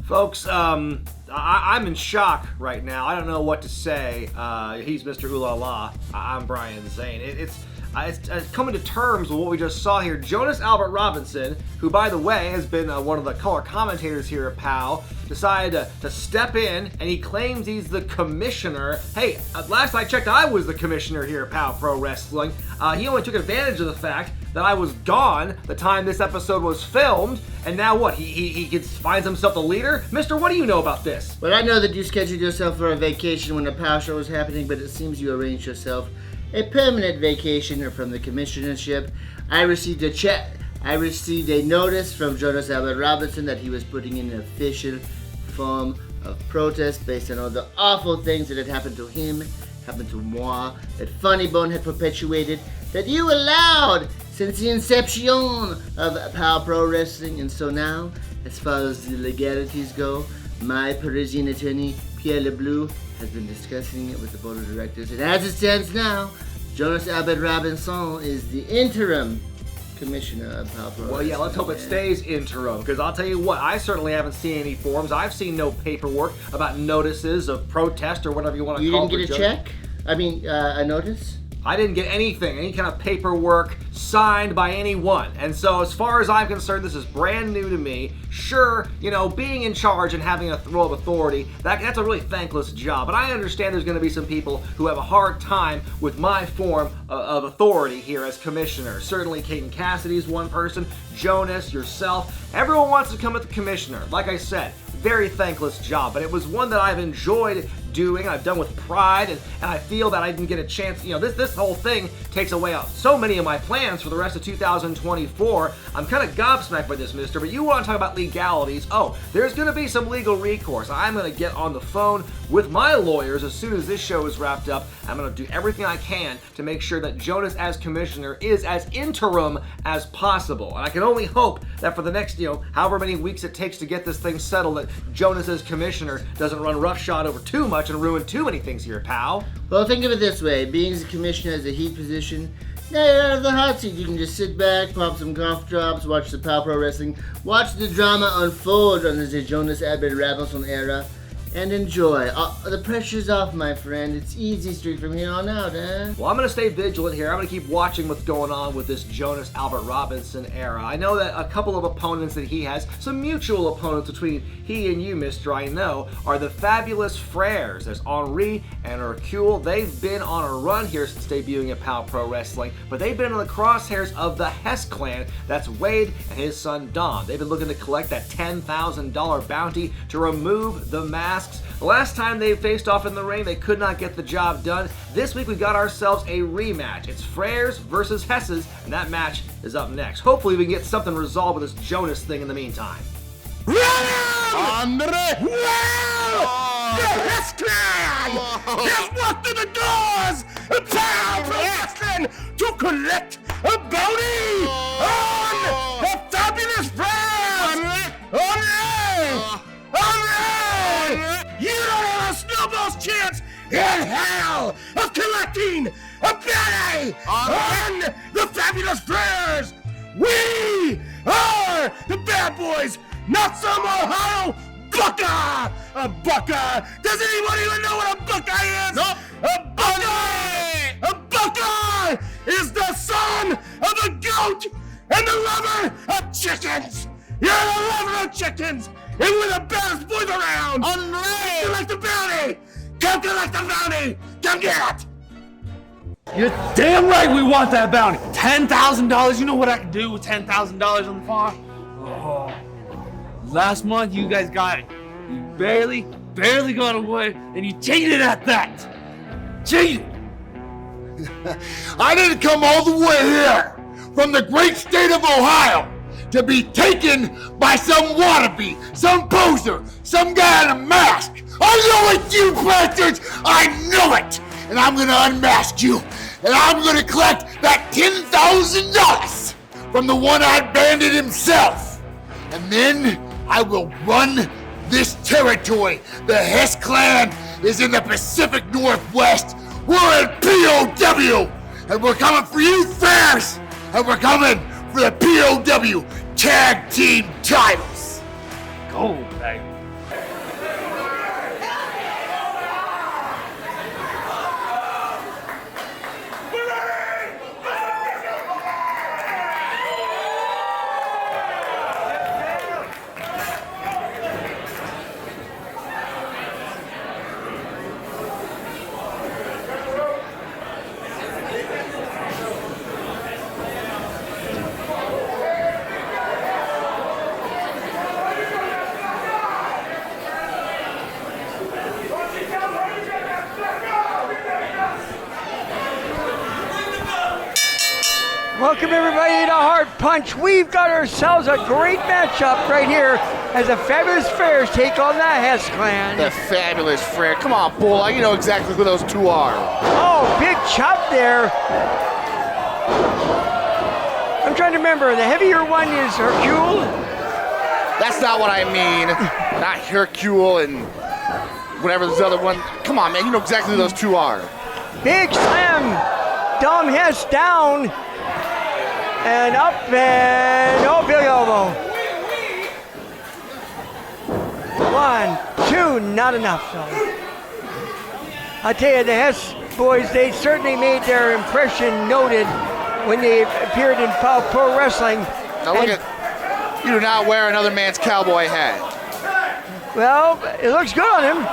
Folks, I'm in shock right now. I don't know what to say. He's Mr. Ooh La La. I'm Brian Zane. It's coming to terms with what we just saw here. Jonas Albert Robinson, who, by the way, has been one of the color commentators here at POW, decided to step in, and he claims he's the commissioner. Hey, last I checked, I was the commissioner here at POW Pro Wrestling. He only took advantage of the fact that I was gone the time this episode was filmed, and now what? He finds himself the leader? Mister, what do you know about this? Well, I know that you scheduled yourself for a vacation when the POW show was happening, but it seems you arranged yourself a permanent vacation from the commissionership. I received a notice from Jonas Albert Robinson that he was putting in an official form of protest based on all the awful things that had happened to him, happened to moi, that Funny Bone had perpetuated, that you allowed since the inception of POW Pro Wrestling. And so now, as far as the legalities go, my Parisian attorney, Pierre Lebleu, has been discussing it with the board of directors. And as it stands now, Jonas Albert Robinson is the interim commissioner of POW Pro. Well, yeah, let's hope it stays interim, because I'll tell you what, I certainly haven't seen any forms. I've seen no paperwork about notices of protest or whatever you want to call it. You didn't get a check? I mean, a notice? I didn't get anything, any kind of paperwork signed by anyone. And so as far as I'm concerned, this is brand new to me. Sure, being in charge and having a role of authority, that's a really thankless job. But I understand there's going to be some people who have a hard time with my form of authority here as commissioner. Certainly Caden Cassidy's one person, Jonas, yourself. Everyone wants to come with the commissioner. Like I said, very thankless job, but it was one that I've enjoyed doing. I've done with pride, and I feel that I didn't get a chance. This whole thing takes away so many of my plans for the rest of 2024. I'm kind of gobsmacked by this, mister, but you want to talk about legalities. Oh, there's going to be some legal recourse. I'm going to get on the phone with my lawyers as soon as this show is wrapped up. I'm going to do everything I can to make sure that Jonas as commissioner is as interim as possible. And I can only hope that for the next, however many weeks it takes to get this thing settled, that Jonas as commissioner doesn't run roughshod over too much and ruin too many things here, pal. Well, think of it this way. Being as a commissioner is a heat position. Now you're out of the hot seat. You can just sit back, pop some cough drops, watch the POW Pro Wrestling, watch the drama unfold under the Jonas Albert Robinson era, and enjoy. The pressure's off, my friend. It's easy street from here on out, eh? Well, I'm going to stay vigilant here. I'm going to keep watching what's going on with this Jonas Albert Robinson era. I know that a couple of opponents that he has, some mutual opponents between he and you, mister, I know, are the Fabulous Freres. There's Henri and Hercule. They've been on a run here since debuting at POW Pro Wrestling, but they've been in the crosshairs of the Hess Clan. That's Wade and his son Dom. They've been looking to collect that $10,000 bounty to remove the mask. The last time they faced off in the ring, they could not get the job done. This week we got ourselves a rematch. It's Freres versus Hesses, and that match is up next. Hopefully we can get something resolved with this Jonas thing in the meantime. Andre! The Hess Clan has walked through the doors of POW Pro Wrestling to collect a bounty on the Fabulous Freres! You don't have a snowball's chance in hell of collecting a bounty on the Fabulous Freres! We are the bad boys, not some Ohio bucka! A bucka! Does anyone even know what a bucka is? Nope. A bucka! A bucka is the son of a goat and the lover of chickens! You're the lover of chickens! And we're the best boys around! Unreal! Collect the bounty! Come collect the bounty! Come get it! You're damn right we want that bounty. $10,000. You know what I can do with $10,000 on the farm? Oh. Last month you guys got it. You barely got away, and you cheated at that. Cheated. I didn't come all the way here from the great state of Ohio to be taken by some wannabe, some poser, some guy in a mask. I know it, you bastards! I know it! And I'm gonna unmask you, and I'm gonna collect that $10,000 from the one-eyed bandit himself. And then I will run this territory. The Hess Clan is in the Pacific Northwest. We're in POW, and we're coming for you, Freres, and we're coming for the POW Tag Team titles. go, baby. Welcome everybody to Hard Punch. We've got ourselves a great matchup right here as the Fabulous Freres take on the Hess Clan. The Fabulous Freres. Come on, Bull. You know exactly who those two are. Oh, big chop there. I'm trying to remember. The heavier one is Hercule. That's not what I mean. Not Hercule and whatever this other one. Come on, man. You know exactly who those two are. Big slam. Dom Hess down. And up and oh, big elbow. 1, 2, not enough though. I tell you, the Hess boys, they certainly made their impression noted when they appeared in POW Pro Wrestling. Now look at, you do not wear another man's cowboy hat. Well, it looks good on him.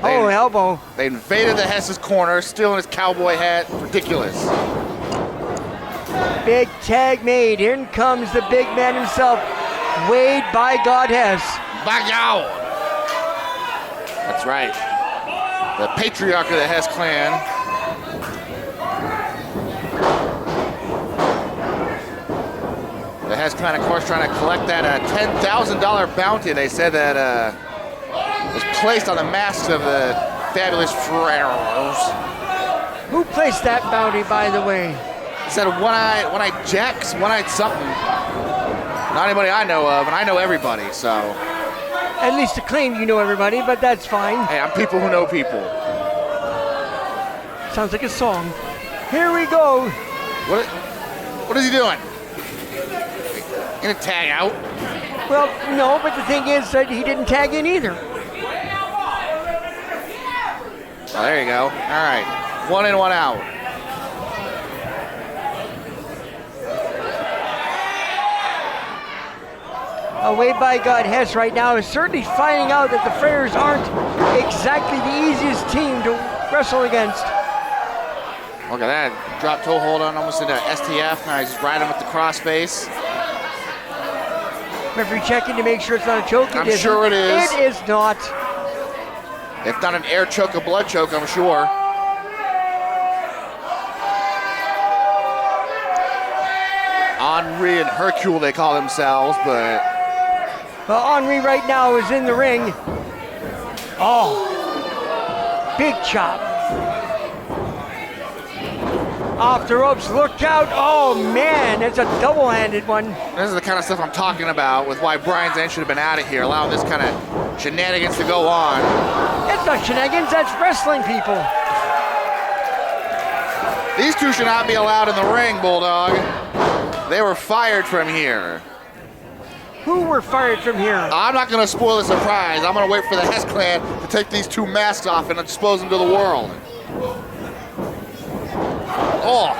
Oh, elbow. They invaded the Hess's corner, stealing his cowboy hat. Ridiculous. Big tag made. Here comes the big man himself, Wade by God Hess. By God. That's right. The patriarch of the Hess Clan. The Hess Clan, of course, trying to collect that $10,000 bounty they said that was placed on the masks of the Fabulous Freres. Who placed that bounty, by the way? He said one-eyed Jacks, one-eyed something. Not anybody I know of, and I know everybody, so. At least to claim you know everybody, but that's fine. Hey, I'm people who know people. Sounds like a song. Here we go. What is he doing? Gonna tag out? Well, no, but the thing is that he didn't tag in either. Oh, there you go. All right, 1 in, 1 out. Wade by God Hess right now is certainly finding out that the Freres aren't exactly the easiest team to wrestle against. Look at that. Drop toe hold on almost into STF. Now he's riding with the crossface. Referee checking to make sure it's not a choke. I'm sure it is. It is not. If not an air choke, a blood choke, I'm sure. Henri and Hercule, they call themselves, but. Well, Henri right now is in the ring. Oh, big chop. Off the ropes, look out. Oh man, it's a double-handed one. This is the kind of stuff I'm talking about with why Brian Zane should have been out of here, allowing this kind of shenanigans to go on. It's not shenanigans, that's wrestling people. These two should not be allowed in the ring, Bulldog. They were fired from here. Who were fired from here? I'm not going to spoil the surprise. I'm going to wait for the Hess Clan to take these two masks off and expose them to the world. Oh.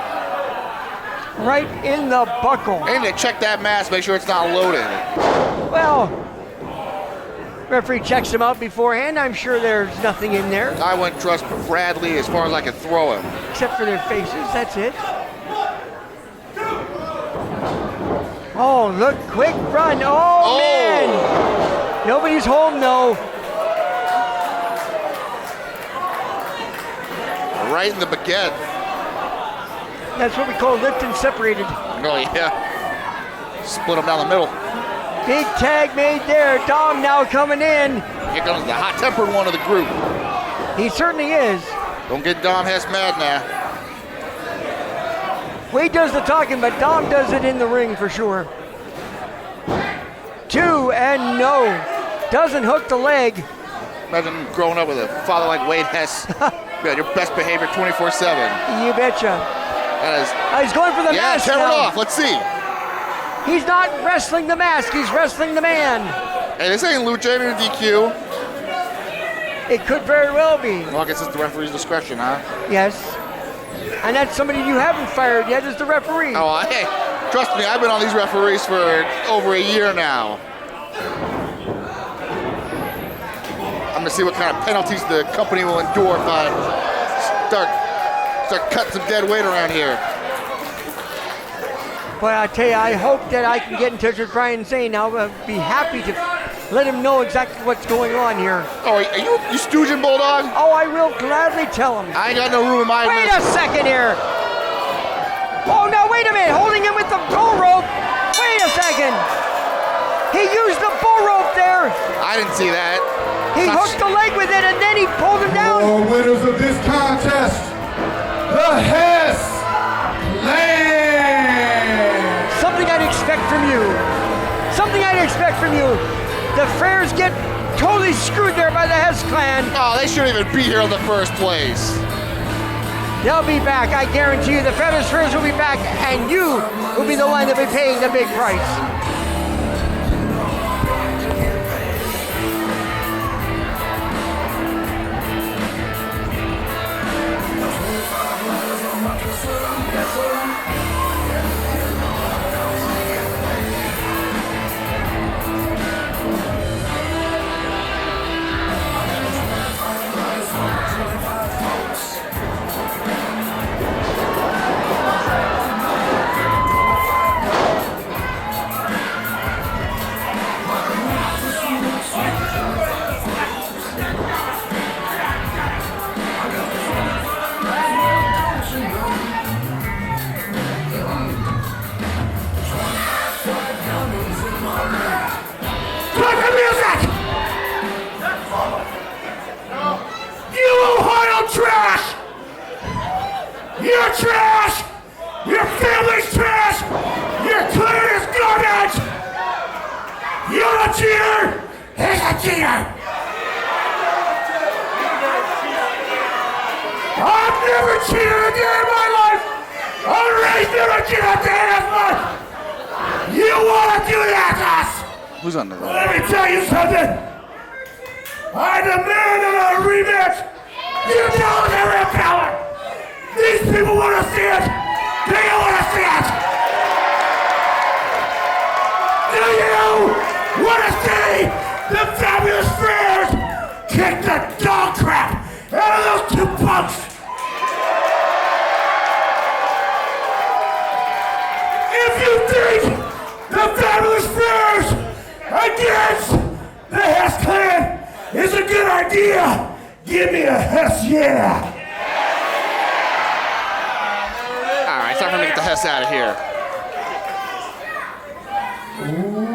Right in the buckle. I need to check that mask, make sure it's not loaded. Well, referee checks him out beforehand. I'm sure there's nothing in there. I wouldn't trust Bradley as far as I can throw him. Except for their faces, that's it. Oh, look, quick run. Oh, man. Nobody's home, though. Right in the baguette. That's what we call lift and separated. Oh, yeah. Split them down the middle. Big tag made there. Dom now coming in. Here comes the hot-tempered one of the group. He certainly is. Don't get Dom Hess mad now. Wade does the talking, but Dom does it in the ring for sure. 2 and no. Doesn't hook the leg. Imagine growing up with a father like Wade Hess. You had your best behavior 24/7. You betcha. That is, He's going for the mask tear now. it off. Let's see. He's not wrestling the mask, he's wrestling the man. Hey, this ain't Lucha, ain't a DQ. It could very well be. Well, I guess it's the referee's discretion, huh? Yes. And that's somebody you haven't fired yet is the referee. Oh, hey, trust me, I've been on these referees for over a year now. I'm gonna see what kind of penalties the company will endure if I start cutting some dead weight around here. But I tell you, I hope that I can get in touch with Brian Zane. I'll be happy to let him know exactly what's going on here. Oh, are you stooging, Bulldog? Oh, I will gladly tell him. I ain't got no room in my Wait a second here. Oh, no, wait a minute. Holding him with the bull rope. Wait a second. He used the bull rope there. I didn't see that. He hooked the leg with it, and then he pulled him down. The winners of this contest, the Hess Clan. Something I'd expect from you. Something I'd expect from you. The Freres get totally screwed there by the Hess Clan. Oh, they shouldn't even be here in the first place. They'll be back, I guarantee you. The Fabulous Freres will be back, and you will be the one that'll be paying the big price. Trash! You're trash! Your family's trash! Your clan is garbage! You're a cheater! He's a cheater! I've never cheated a day in my life! I'm raised never cheat a day in his life! You wanna do that, us? Who's on the road? Let me tell you something! I demand a rematch! You know they're in power! These people want to see it! Do you want to see it? Do you want to see the Fabulous Freres kick the dog crap out of those two punks? If you think the Fabulous Freres against the Hess Clan is a good idea, give me a Hess yeah! All right, it's time for me to get the Hess out of here. Ooh.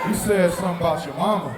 You said something about your mama.